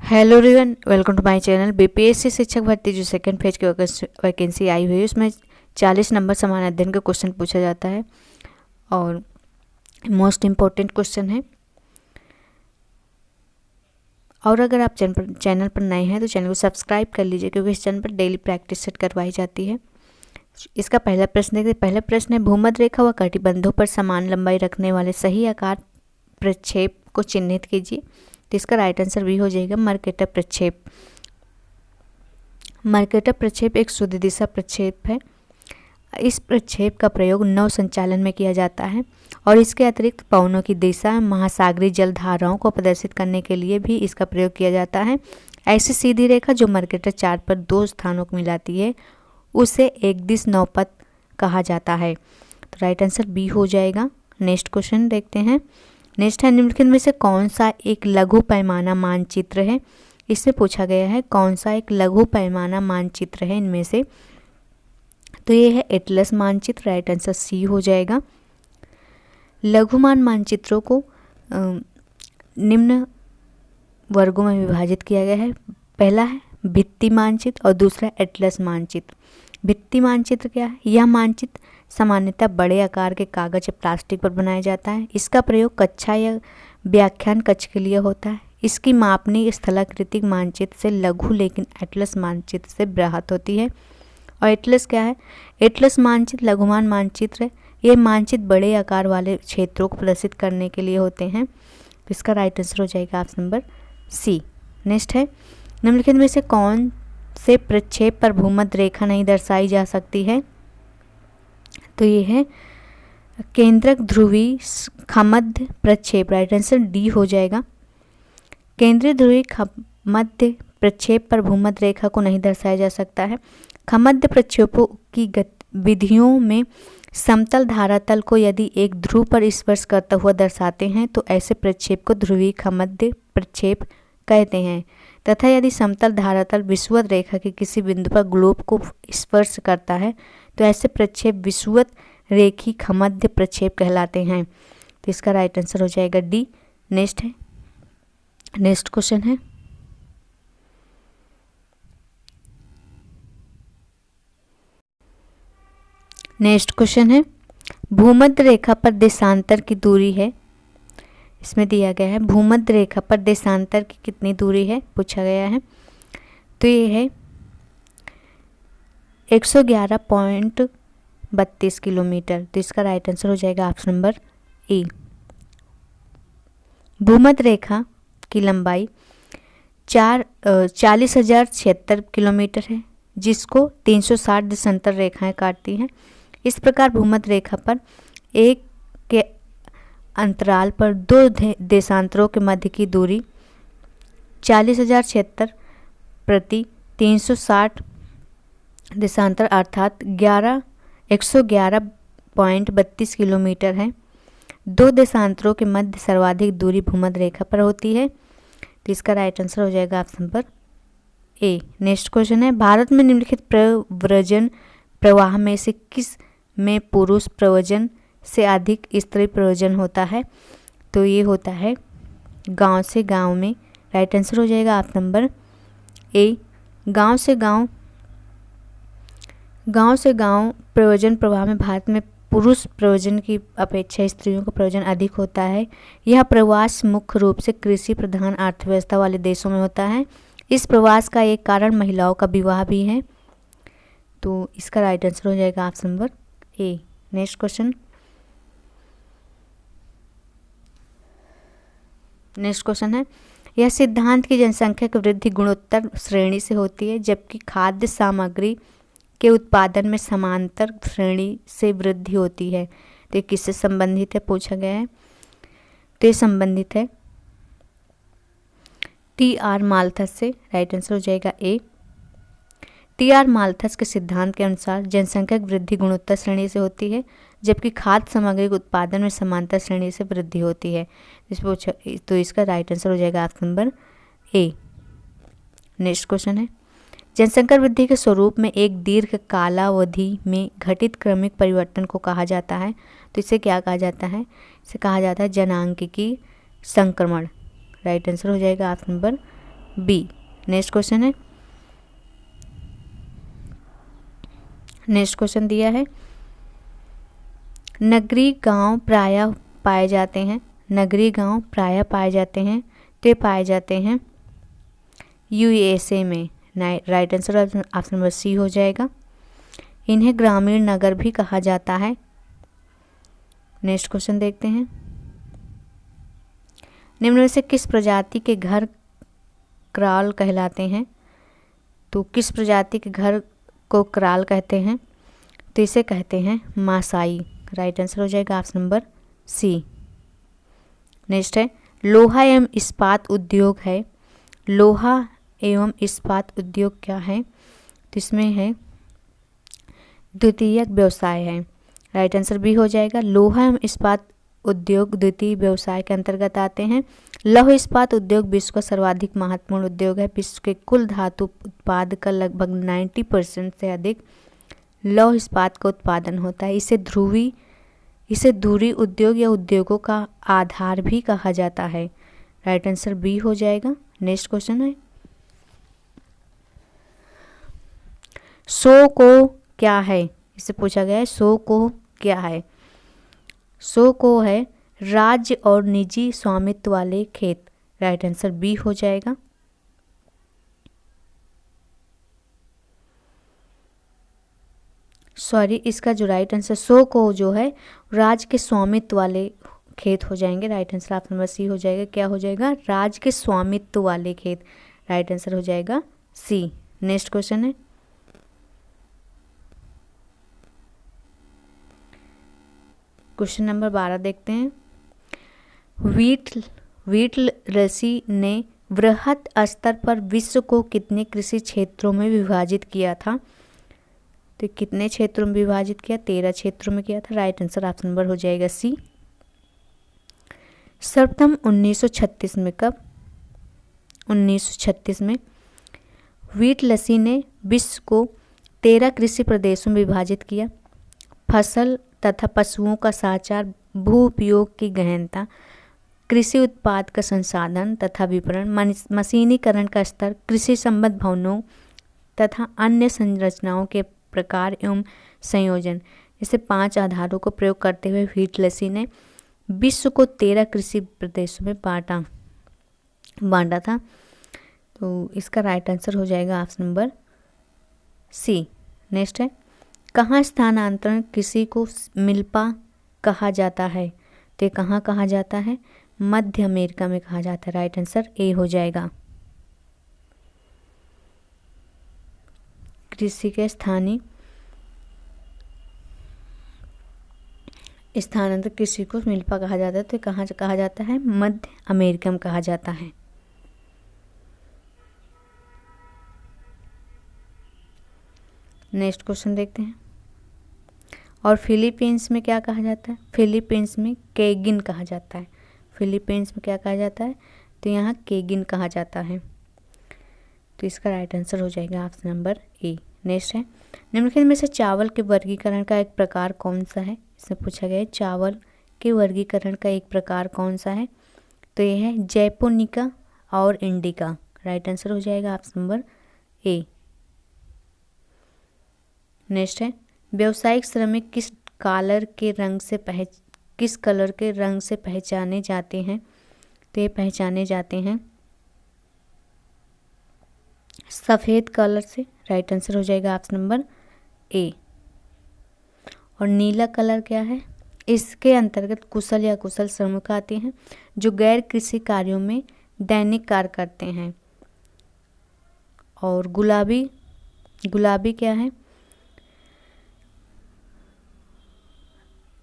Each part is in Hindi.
Hello everyone, welcome to my channel. BPSC शिक्षक भर्ती जो सेकंड फेज की वैकेंसी आई हुई है उसमें 40 नंबर समान अध्ययन का क्वेश्चन पूछा जाता है और मोस्ट इम्पोर्टेंट क्वेश्चन है। और अगर आप चैनल पर नए हैं तो चैनल को सब्सक्राइब कर लीजिए क्योंकि इस चैनल पर डेली प्रैक्टिस सेट करवाई जाती है। इसका पहला प्रश्न देखते हैं। पहला प्रश्न है, भूमध्य रेखा व कटिबंधों पर समान लंबाई रखने वाले सही आकार प्रक्षेप को चिन्हित कीजिए। तो इसका राइट आंसर भी हो जाएगा मर्केटर प्रक्षेप। मर्केटर प्रक्षेप एक शुद्ध दिशा प्रक्षेप है। इस प्रक्षेप का प्रयोग नौ संचालन में किया जाता है और इसके अतिरिक्त पवनों की दिशा, महासागरीय जल धाराओं को प्रदर्शित करने के लिए भी इसका प्रयोग किया जाता है। ऐसी सीधी रेखा जो मर्केटर चार्ट पर दो स्थानों को मिलाती है उसे एक दिश नौपथ कहा जाता है। तो राइट आंसर बी हो जाएगा। नेक्स्ट क्वेश्चन देखते हैं। नेक्स्ट है, निम्नलिखित में से कौन सा एक लघु पैमाना मानचित्र है। इसमें पूछा गया है कौन सा एक लघु पैमाना मानचित्र है इनमें से। तो ये है एटलस मानचित्र। राइट आंसर सी हो जाएगा। लघुमान मानचित्रों को निम्न वर्गों में विभाजित किया गया है। पहला है भित्ति मानचित्र और दूसरा एटलस मानचित्र। भित्ति मानचित्र क्या है? यह मानचित्र सामान्यतः बड़े आकार के कागज या प्लास्टिक पर बनाया जाता है। इसका प्रयोग कक्षा या व्याख्यान कक्ष के लिए होता है। इसकी मापनी स्थलाकृतिक मानचित्र से लघु लेकिन एटलस मानचित्र से बृहत होती है। और एटलस क्या है? एटलस मानचित्र लघुमान मानचित्र है। ये मानचित्र बड़े आकार वाले क्षेत्रों को प्रदर्शित करने के लिए होते हैं। तो इसका राइट आंसर हो जाएगा ऑप्शन नंबर सी। नेक्स्ट है, निम्नलिखित में से कौन से प्रक्षेप पर भूमध्य रेखा नहीं दर्शाई जा सकती है। तो ये है केंद्रक ध्रुवी खमध्य प्रक्षेप। राइट आंसर डी हो जाएगा। केंद्रीय ध्रुवी खमध्य प्रक्षेप पर भूमध्य रेखा को नहीं दर्शाया जा सकता है। खमध्य प्रक्षेपों की गतिविधियों में समतल धारातल को यदि एक ध्रुव पर स्पर्श करता हुआ दर्शाते हैं तो ऐसे प्रक्षेप को ध्रुवी खमध्य प्रक्षेप कहते हैं, तथा यदि समतल धारातल विषुवत रेखा के किसी बिंदु पर ग्लोब को स्पर्श करता है तो ऐसे प्रक्षेप विषुवत रेखी खमध्य प्रक्षेप कहलाते हैं। तो इसका राइट आंसर हो जाएगा डी। नेक्स्ट है, नेक्स्ट क्वेश्चन है, नेक्स्ट क्वेश्चन है, भूमध्य रेखा पर देशांतर की दूरी है। इसमें दिया गया है भूमध्य रेखा पर देशांतर की कितनी दूरी है पूछा गया है। तो ये है 111.32 किलोमीटर। तो इसका राइट आंसर हो जाएगा ऑप्शन नंबर ए। भूमध्य रेखा की लंबाई 40,076 किलोमीटर है जिसको 360 देशांतर रेखाएं काटती हैं। इस प्रकार भूमध्य रेखा पर एक के अंतराल पर दो देशांतरों के मध्य की दूरी 40,076 प्रति 360 देशांतर अर्थात 111.32 किलोमीटर है। दो देशांतरों के मध्य सर्वाधिक दूरी भूमध्य रेखा पर होती है। तो इसका राइट आंसर हो जाएगा option number A. Next question है, भारत में निम्नलिखित प्रव्रजन प्रवाह में से किस में पुरुष प्रव्रजन से अधिक स्त्री प्रव्रजन होता है। तो ये होता है गांव से गांव में। राइट आंसर हो जाएगा ऑप्शन नंबर ए। गांव से गांव प्रव्रजन प्रवाह में भारत में पुरुष प्रव्रजन की अपेक्षा स्त्रियों का प्रव्रजन अधिक होता है। यह प्रवास मुख्य रूप से कृषि प्रधान अर्थव्यवस्था वाले देशों में होता है। इस प्रवास का एक कारण महिलाओं का विवाह भी है। तो इसका राइट आंसर हो जाएगा option number A. Next question, next question है, यह सिद्धांत की जनसंख्या की वृद्धि गुणोत्तर श्रेणी से होती है जबकि खाद्य सामग्री के उत्पादन में समांतर श्रेणी से वृद्धि होती है। तो ये किससे संबंधित है पूछा गया है। तो ये संबंधित है टी.आर. माल्थस से। राइट आंसर हो जाएगा ए। टी.आर. माल्थस के सिद्धांत के अनुसार जनसंख्या की वृद्धि गुणोत्तर श्रेणी से होती है जबकि खाद्य सामग्री के उत्पादन में समांतर श्रेणी से वृद्धि होती है। तो इसका राइट आंसर हो जाएगा option number A. Next question है, जनसंख्या वृद्धि के स्वरूप में एक दीर्घ कालावधि में घटित क्रमिक परिवर्तन को कहा जाता है। तो इसे क्या कहा जाता है? इसे कहा जाता है जनांकिकी संक्रमण। राइट आंसर हो जाएगा option number B. Next question है, नेक्स्ट क्वेश्चन दिया है, नगरीय गांव प्रायः पाए जाते हैं, नगरीय गांव प्रायः पाए जाते हैं, तो पाए जाते हैं यूएसए में। Right answer option number C हो जाएगा। इन्हें ग्रामीण नगर भी कहा जाता है। नेक्स्ट क्वेश्चन देखते हैं, निम्न में से किस प्रजाति के घर क्राल कहलाते हैं? तो किस प्रजाति के घर को क्राल कहते हैं? तो इसे कहते हैं मासाई। राइट आंसर हो जाएगा ऑप्शन नंबर सी। नेक्स्ट है, लोहा एवं इस्पात उद्योग है, लोहा एवं इस्पात उद्योग क्या है? तो इसमें है द्वितीयक व्यवसाय है। राइट आंसर बी हो जाएगा। लोहा एवं इस्पात उद्योग द्वितीय व्यवसाय के अंतर्गत आते हैं। लौह इस्पात उद्योग विश्व का सर्वाधिक महत्वपूर्ण उद्योग है। विश्व के कुल धातु उत्पाद का लगभग 90% से अधिक लौह इस्पात का उत्पादन होता है। इसे धुरी उद्योग या उद्योगों का आधार भी कहा जाता है। राइट आंसर बी हो जाएगा। नेक्स्ट क्वेश्चन है, सो को क्या है? इसे पूछा गया है, सो को क्या है? सो को है राज्य और निजी स्वामित्व वाले खेत। राइट आंसर बी हो जाएगा। सॉरी, इसका जो राइट आंसर सो को जो है राज्य के स्वामित्व वाले खेत हो जाएंगे। Right answer option number C हो जाएगा। क्या हो जाएगा? राज्य के स्वामित्व वाले खेत। राइट आंसर हो जाएगा सी। नेक्स्ट क्वेश्चन है, क्वेश्चन नंबर 12 देखते हैं। व्हीटलसी ने वृहत स्तर पर विश्व को कितने कृषि क्षेत्रों में विभाजित किया था? तो कितने क्षेत्रों में विभाजित किया? 13 क्षेत्रों में किया था। राइट आंसर ऑप्शन नंबर हो जाएगा सी। सर्वप्रथम 1936 में, कब? 1936 में व्हीटलसी ने विश्व को 13 कृषि प्रदेशों में विभाजित किया। फसल तथा पशुओं का साचार, भू उपयोग की गहनता, कृषि उत्पाद का संसाधन तथा विपणन, मशीनीकरण का स्तर, कृषि संबद्ध भवनों तथा अन्य संरचनाओं के प्रकार एवं संयोजन, इसे 5 आधारों को प्रयोग करते हुए व्हीटलसी ने विश्व को 13 कृषि प्रदेशों में बांटा था। तो इसका राइट आंसर हो जाएगा ऑप्शन नंबर सी। नेक्स्ट है, कहाँ स्थानांतरण कृषि को मिल्पा कहा जाता है? तो ये कहाँ कहा जाता है? मध्य अमेरिका में कहा जाता है। राइट आंसर ए हो जाएगा। कृषि के स्थानांतरण कृषि को मिल्पा कहा जाता है, तो कहाँ कहा जाता है? मध्य अमेरिका में कहा जाता है। नेक्स्ट क्वेश्चन देखते हैं, और फिलीपींस में क्या कहा जाता है? फिलीपींस में केगिन कहा जाता है। फिलीपींस में क्या कहा जाता है? तो यहाँ केगिन कहा जाता है। तो इसका राइट आंसर हो जाएगा ऑप्शन नंबर ए। नेक्स्ट है, निम्नलिखित में से चावल के वर्गीकरण का एक प्रकार कौन सा है? इसमें पूछा गया है चावल के वर्गीकरण का एक प्रकार कौन सा है? तो ये है जैपोनिका और इंडिका। राइट आंसर हो जाएगा ऑप्शन नंबर ए। नेक्स्ट है, व्यावसायिक श्रमिक किस कलर के रंग से पहचाने जाते हैं? तो ये पहचाने जाते हैं सफ़ेद कलर से। राइट आंसर हो जाएगा ऑप्शन नंबर ए। और नीला कलर क्या है? इसके अंतर्गत कुशल या कुशल श्रमिक आते हैं जो गैर कृषि कार्यों में दैनिक कार्य करते हैं। और गुलाबी क्या है?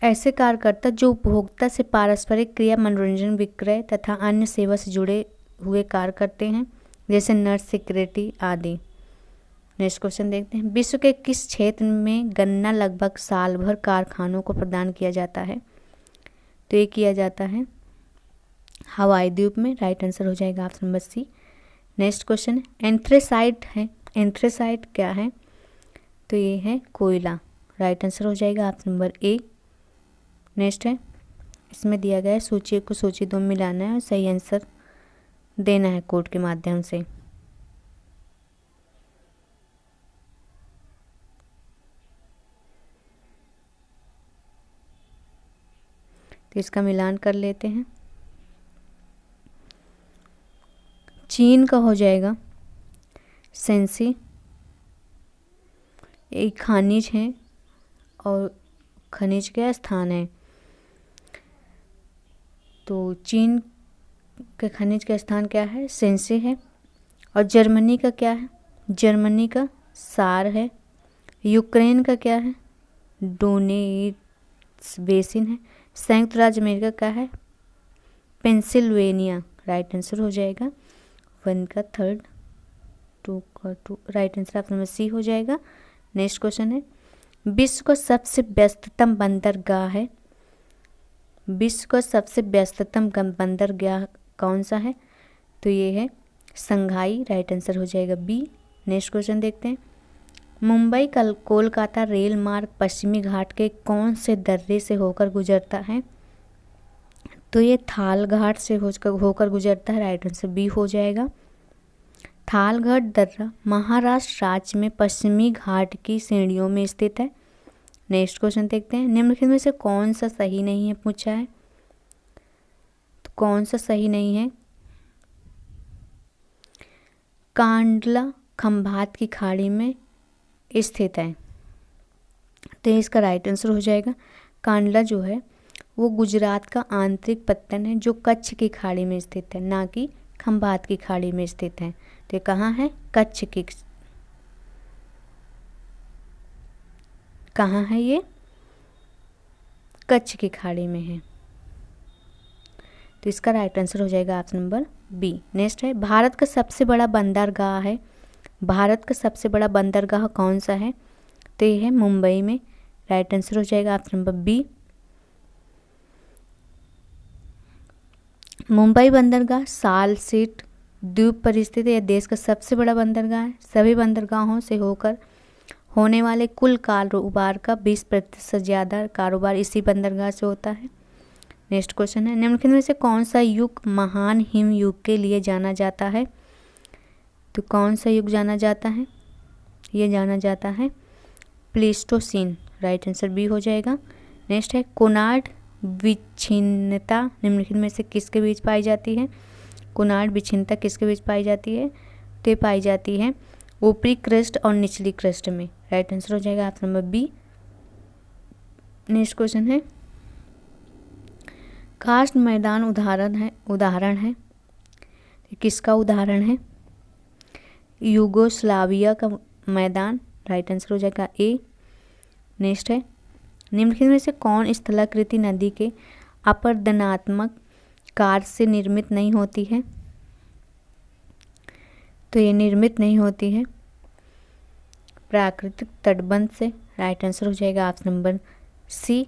ऐसे कार्यकर्ता जो उपभोक्ता से पारस्परिक क्रिया, मनोरंजन, विक्रय तथा अन्य सेवा से जुड़े हुए कार्य करते हैं, जैसे नर्स, सिक्योरिटी आदि। नेक्स्ट क्वेश्चन देखते हैं, विश्व के किस क्षेत्र में गन्ना लगभग साल भर कारखानों को प्रदान किया जाता है? तो ये किया जाता है हवाई द्वीप में। राइट आंसर हो जाएगा option number C. Next question anthracite है। एंथ्रेसाइट क्या है? तो ये है कोयला। राइट आंसर हो जाएगा ऑप्शन नंबर ए। नेक्स्ट है, इसमें दिया गया है सूची 1 को सूची 2 में मिलाना है और सही आंसर देना है कोर्ट के माध्यम से। तो इसका मिलान कर लेते हैं। चीन का हो जाएगा सेंसी, एक खनिज है और खनिज का स्थान है, तो चीन के खनिज का स्थान क्या है, सेंसी है। और जर्मनी का क्या है, जर्मनी का सार है। यूक्रेन का क्या है, डोनेट्स बेसिन है। संयुक्त राज्य अमेरिका का है पेंसिल्वेनिया, राइट आंसर हो जाएगा 1 का 3rd, 2 का 2, राइट आंसर ऑप्शन में सी हो जाएगा। नेक्स्ट क्वेश्चन है, विश्व का सबसे व्यस्ततम बंदरगाह है, विश्व का सबसे व्यस्ततम बंदरगाह कौन सा है, तो ये है संघाई, राइट आंसर हो जाएगा बी। नेक्स्ट क्वेश्चन देखते हैं, मुंबई कोलकाता रेल मार्ग पश्चिमी घाट के कौन से दर्रे से होकर गुजरता है, तो ये थाल घाट से होकर गुजरता है, राइट आंसर बी हो जाएगा। थालघाट दर्रा महाराष्ट्र राज्य में पश्चिमी घाट की श्रेणियों में स्थित है। नेक्स्ट क्वेश्चन देखते हैं, निम्नलिखित में से कौन सा सही नहीं है पूछा है, तो कौन सा सही नहीं है, कांडला खंभात की खाड़ी में स्थित है, तो इसका राइट आंसर हो जाएगा कांडला जो है वो गुजरात का आंतरिक पत्तन है जो कच्छ की खाड़ी में स्थित है, ना कि खंभात की खाड़ी में स्थित है। तो कहाँ है, कच्छ की, कहाँ है ये, कच्छ की खाड़ी में है, तो इसका राइट आंसर हो जाएगा ऑप्शन नंबर बी। नेक्स्ट है, भारत का सबसे बड़ा बंदरगाह है, भारत का सबसे बड़ा बंदरगाह कौन सा है, तो ये है मुंबई में, राइट आंसर हो जाएगा ऑप्शन नंबर बी। मुंबई बंदरगाह सालसेट द्वीप पर स्थित है, यह देश का सबसे बड़ा बंदरगाह है। सभी बंदरगाहों से होकर होने वाले कुल कारोबार का 20% से ज़्यादा कारोबार इसी बंदरगाह से होता है। नेक्स्ट क्वेश्चन है, निम्नलिखित में से कौन सा युग महान हिम युग के लिए जाना जाता है, तो कौन सा युग जाना जाता है, ये जाना जाता है प्लीस्टोसीन, राइट आंसर बी हो जाएगा। नेक्स्ट है, कोनार्ड विच्छिन्नता निम्नलिखित में से किसके बीच पाई जाती है, कोनार्ड विच्छिन्नता किसके बीच पाई जाती है, तो ये पाई जाती है ऊपरी क्रस्ट और निचली क्रस्ट में, राइट आंसर हो जाएगा option number B. Next question है, कास्ट मैदान उदाहरण है, किसका उदाहरण है, यूगोस्लाविया का मैदान, राइट आंसर हो जाएगा ए। नेक्स्ट है, निम्नलिखित में से कौन स्थलाकृति नदी के अपरदनात्मक कार्य से निर्मित नहीं होती है, तो ये निर्मित नहीं होती है प्राकृतिक तटबंध से, राइट आंसर हो जाएगा ऑप्शन नंबर सी।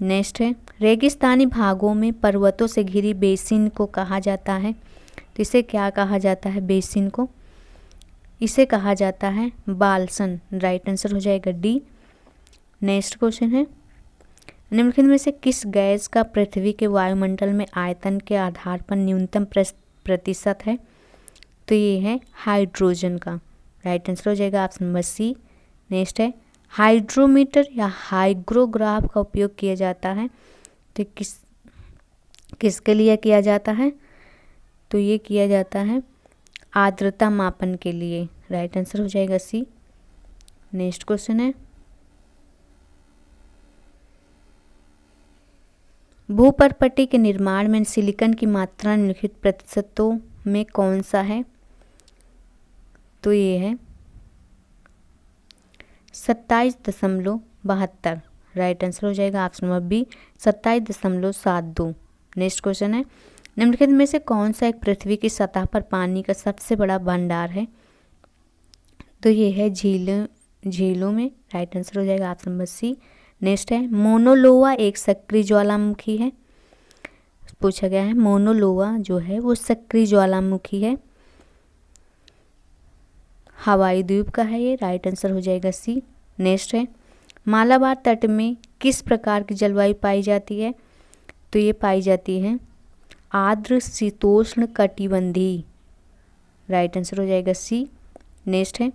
नेक्स्ट है, रेगिस्तानी भागों में पर्वतों से घिरी बेसिन को कहा जाता है, तो इसे क्या कहा जाता है, बेसिन को, इसे कहा जाता है बाल्सन, राइट आंसर हो जाएगा डी। नेक्स्ट क्वेश्चन है, निम्नलिखित में से किस गैस का पृथ्वी के वायुमंडल में आयतन के आधार पर न्यूनतम प्रतिशत है, तो ये है हाइड्रोजन का, राइट आंसर हो जाएगा ऑप्शन नंबर सी। नेक्स्ट है, हाइड्रोमीटर या हाइग्रोग्राफ का उपयोग किया जाता है, तो किसके लिए किया जाता है, तो ये किया जाता है आर्द्रता मापन के लिए, राइट आंसर हो जाएगा सी। नेक्स्ट क्वेश्चन है, भूपर्पट्टी के निर्माण में सिलिकॉन की मात्रा निम्नलिखित प्रतिशतों में कौन सा है, तो ये है 27.72, राइट आंसर हो जाएगा option number B 27.72। Next question है, निम्नलिखित में से कौन सा एक पृथ्वी की सतह पर पानी का सबसे बड़ा भंडार है, तो ये है झीलों में, राइट आंसर हो जाएगा ऑप्शन नंबर सी। नेक्स्ट है, मोनोलोवा एक सक्रिय ज्वालामुखी है, पूछा गया है मोनोलोवा जो है वो सक्रिय ज्वालामुखी है, हवाई द्वीप का है ये, राइट आंसर हो जाएगा सी। नेक्स्ट है, मालाबार तट में किस प्रकार की जलवायु पाई जाती है, तो ये पाई जाती है आर्द्र शीतोष्ण कटिबंधीय, राइट आंसर हो जाएगा सी। नेक्स्ट है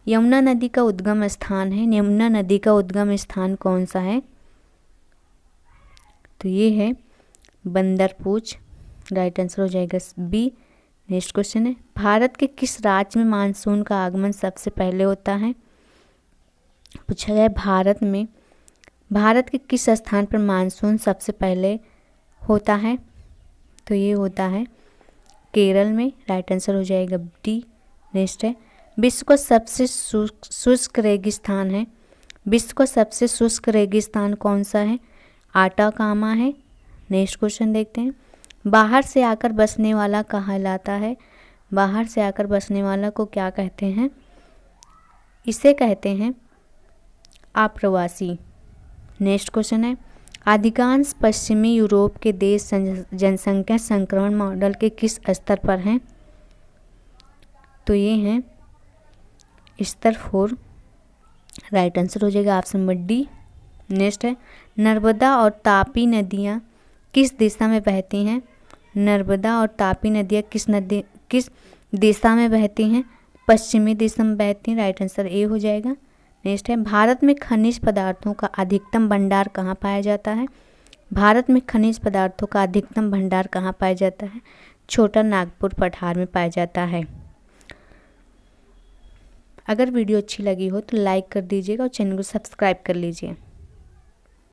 यमुना नदी का उद्गम स्थान है, यमुना नदी का उद्गम स्थान कौन सा है? तो ये है बंदरपूछ, राइट आंसर हो जाएगा बी। नेक्स्ट क्वेश्चन है भारत के किस राज्य में मानसून का आगमन सबसे पहले होता है? पूछा गया भारत के किस स्थान पर मानसून सबसे पहले होता है? तो ये होता है केरल में, राइट आंसर हो जाएगा डी। नेक्स्ट है विश्व का सबसे शुष्क रेगिस्तान है, विश्व का सबसे शुष्क रेगिस्तान कौन सा है? आटाकामा है। नेक्स्ट क्वेश्चन देखते हैं बाहर से आकर बसने वाला कहलाता है, बाहर से आकर बसने वाला को क्या कहते हैं? इसे कहते हैं आप्रवासी। नेक्स्ट क्वेश्चन है अधिकांश पश्चिमी यूरोप के देश जनसंख्या संक्रमण मॉडल के किस स्तर पर हैं? तो ये हैं स्तर 4, राइट आंसर हो जाएगा ऑप्शन नंबर डी। नेक्स्ट है नर्मदा और तापी नदियाँ किस दिशा में बहती हैं? नर्मदा और तापी नदियाँ किस दिशा में बहती हैं? पश्चिमी दिशा में बहती हैं, राइट आंसर ए हो जाएगा। नेक्स्ट है भारत में खनिज पदार्थों का अधिकतम भंडार कहाँ पाया जाता है? भारत में खनिज पदार्थों का अधिकतम भंडार कहाँ पाया जाता है? छोटा नागपुर पठार में पाया जाता है। अगर वीडियो अच्छी लगी हो तो लाइक कर दीजिएगा और चैनल को सब्सक्राइब कर लीजिए।